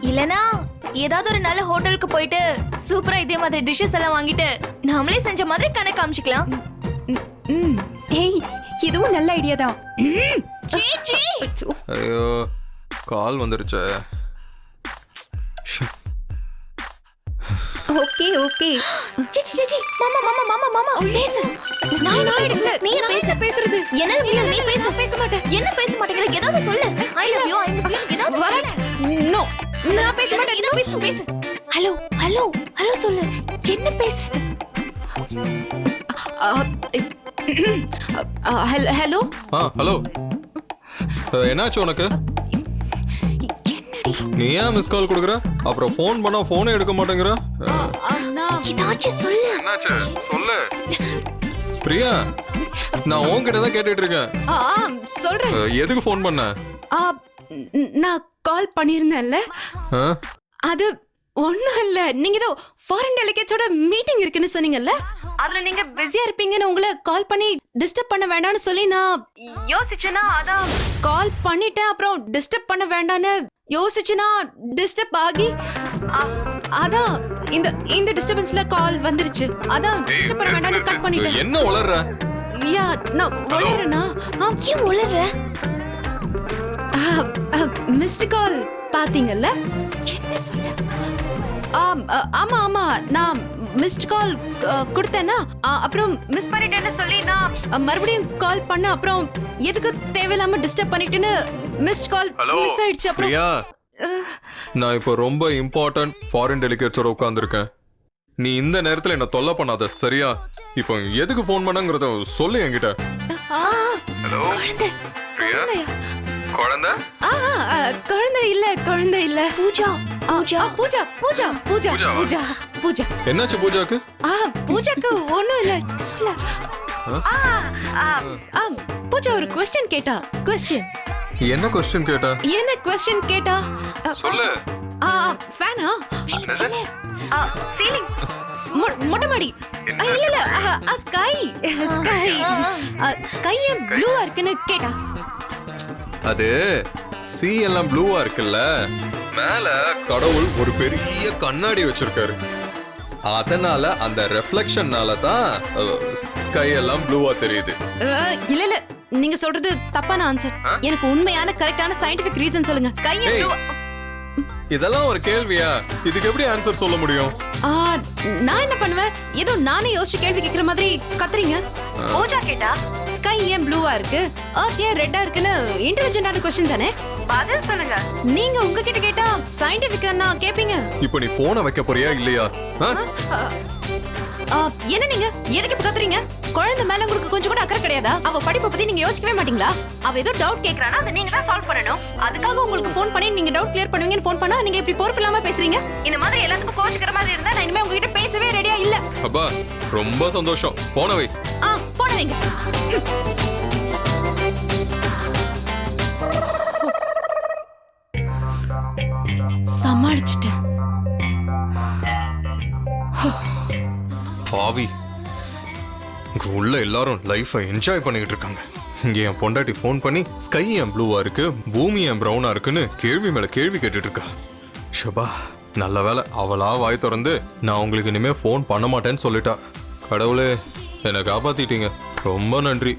இல்லனா ஏதாவது ஒரு நல்ல ஹோட்டலுக்கு போயிட்டு சூப்பரா இதே மாதிரி டிஷ்ஷஸ் எல்லாம் வாங்கிட்டு நாமளே செஞ்ச மாதிரி கணக்கு காமிச்சிக்கலாம். ஏய் இதுவும் நல்ல ஐடியா தான். சீ சீ. ஐயோ கால் வந்துருச்சே. Okay okay. சீ சீ சீ. மாமா மாமா மாமா மாமா பேசு. நான் எடுக்கல. நீ பேசுறது. என்ன நீ பேச மாட்டே. என்ன பேச மாட்டேங்கற? ஏதாவது சொல்லு. I love you I miss you ஏதாவது சொல்லு. நோ நான் பேச மாட்டேன். இத பேசு. ஹலோ ஹலோ ஹலோ சொல்லு. என்ன பேசுறது? ஹலோ. ஹலோ. என்னாச்சு உனக்கு? நீ ஏன் மிஸ் கால் கொடுக்குற? அப்புறம் ஃபோன் பண்ணா ஃபோனே எடுக்க மாட்டேங்கிற. ஏதாச்சும் சொல்லு. என்னாச்சு சொல்லு. பிரியா நான் உன்கிட்ட தான் கேட்டுட்டு இருக்கேன். சொல்றேன். எதுக்கு ஃபோன் பண்ண? நான் கால் பண்ணிருந்தேன்ல. அது ஒண்ணும் இல்ல. நீங்க ஏதோ ஃபாரின் டெலிகேட்ஸோட மீட்டிங் இருக்குன்னு சொன்னீங்கல்ல. அதுல நீங்க பிஸியா இருப்பீங்கன்னு உங்களை கால் பண்ணி டிஸ்டர்ப் பண்ண வேண்டாம்னு சொல்லி நான் யோசிச்சேனா அதான் கால் பண்ணிட்டேன். அப்புறம் டிஸ்டர்ப் பண்ண வேண்டாம்னு யோசிச்சுனா டிஸ்டர்ப் ஆகி அதான் இந்த டிஸ்டர்பன்ஸ்ல கால் வந்துருச்சு. அதான் டிஸ்டர்ப் பண்ண வேண்டாம்னு கட் பண்ணிட்டேன். என்ன உளறற? யா நான் உளறறனா? ஏன் உளறற? மிஸ்ட் கால் பாத்தீங்கல்ல? என்ன சொல்ல? ஆமா ஆமா நான் மிஸ்ட் கால் கொடுத்தேனா அப்புறம் மிஸ் பண்ணிட்டேன்னு சொல்லி நான் மறுபடியும் கால் பண்ண. அப்புறம் எதுக்கு தேவையில்லாம டிஸ்டர்ப் பண்ணிட்டேன்னு மிஸ்ட் கால் மிஸ் ஆயிடுச்சு. அப்புறம் நான் இப்போ ரொம்ப இம்பார்ட்டன்ட் ஃபாரின் டெலிகேட்ஸோட உட்கார்ந்திருக்கேன். நீ இந்த நேரத்துல என்ன தொல்லை பண்ணாத சரியா? இப்போ எதுக்கு ஃபோன் பண்ணங்கறத சொல்லு என்கிட்ட. ஹலோ குழந்தை குழந்தை இல்ல குழந்தை இல்ல. பூஜா பூஜா பூஜா பூஜா பூஜா பூஜா பூஜா. என்னாச்சு பூஜாக்கு? பூஜாக்கு ஒண்ணும் இல்ல சொல்ல. பூஜா ஒரு क्वेश्चन கேட்டா. क्वेश्चन என்ன क्वेश्चन கேட்டா? என்ன क्वेश्चन கேட்டா? சொல்லு. ஃபேனா? சீலிங் மொட்டை மாடி. இல்ல இல்ல ஸ்கை ஸ்கை ஸ்கை ப்ளூவா இருக்குன்னு கேட்டா. அது சீ எல்லாம் ப்ளூவா இருக்குல்ல, மேல கடவுள் ஒரு பெரிய கண்ணாடி வச்சிருக்காரு. அதனால அந்த ரெஃப்ளெக்ஷன்னால தான் ஸ்கை எல்லாம் ப்ளூவா தெரியுது. இல்ல இல்ல நீங்க சொல்றது தப்பான ஆன்சர். எனக்கு உண்மையான கரெக்டான சயின்டிபிக் ரீசன் சொல்லுங்க. Sky blue. இதெல்லாம் ஒரு கேள்வியா? இதுக்கு எப்படி ஆன்சர் சொல்ல முடியும்? நான் என்ன பண்ணுவேன்? ஏதோ நானே யோசிச்சு கேள்வி கேக்குற மாதிரி கத்துறீங்க. பூஜா கேட்டா ஸ்கை ஏன் ப்ளூவா இருக்கு, எர்த் ஏன் ரெட்டா இருக்குன்னு இன்டெலிஜென்ட்டான क्वेश्चन தானே. பதில் சொல்லுங்க. நீங்க உங்ககிட்ட கேட்டா சயின்டிபிக்கா கேப்பீங்க. இப்போ நீ போனை வைக்க போறியா இல்லையா? என்ன நீங்க எதுக்கு இப்ப கத்துறீங்க? குழந்தை மேல உங்களுக்கு கொஞ்சம் கூட அக்கறை கிடையாதா? அவ படிப்பை பத்தி நீங்க யோசிக்கவே மாட்டீங்களா? அவ ஏதோ டவுட் கேக்குறானா அதை நீங்க தான் சால்வ் பண்ணணும். அதுக்காக உங்களுக்கு ஃபோன் பண்ணி நீங்க டவுட் கிளியர் பண்ணுவீங்கன்னு ஃபோன் பண்ணா நீங்க இப்படி பொறுப்பு இல்லாம பேசுறீங்க. இந்த மாதிரி எல்லாத்துக்கும் கோச்சுக்கிற மாதிரி இருந்தா நான் இனிமே உங்ககிட்ட பேசவே ரெடியா இல்ல. அப்பா ரொம்ப சந்தோஷம். போனை வை. போனை வைங்க. சமாளிச்சிட்டேன். பாவி இங்க உள்ள எல்லாரும் லைஃபை என்ஜாய் பண்ணிக்கிட்டு இருக்காங்க. இங்க என் பொண்டாட்டி ஃபோன் பண்ணி ஸ்கை ஏன் ப்ளூவா இருக்கு, பூமி ஏன் ப்ரௌனா இருக்குன்னு கேள்வி மேல கேள்வி கேட்டுட்டு இருக்கா. ஷபா நல்ல வேலை அவளா வாய் திறந்து நான் உங்களுக்கு இனிமே ஃபோன் பண்ண மாட்டேன்னு சொல்லிட்டா. கடவுளே என்னை காப்பாத்திட்டீங்க. ரொம்ப நன்றி.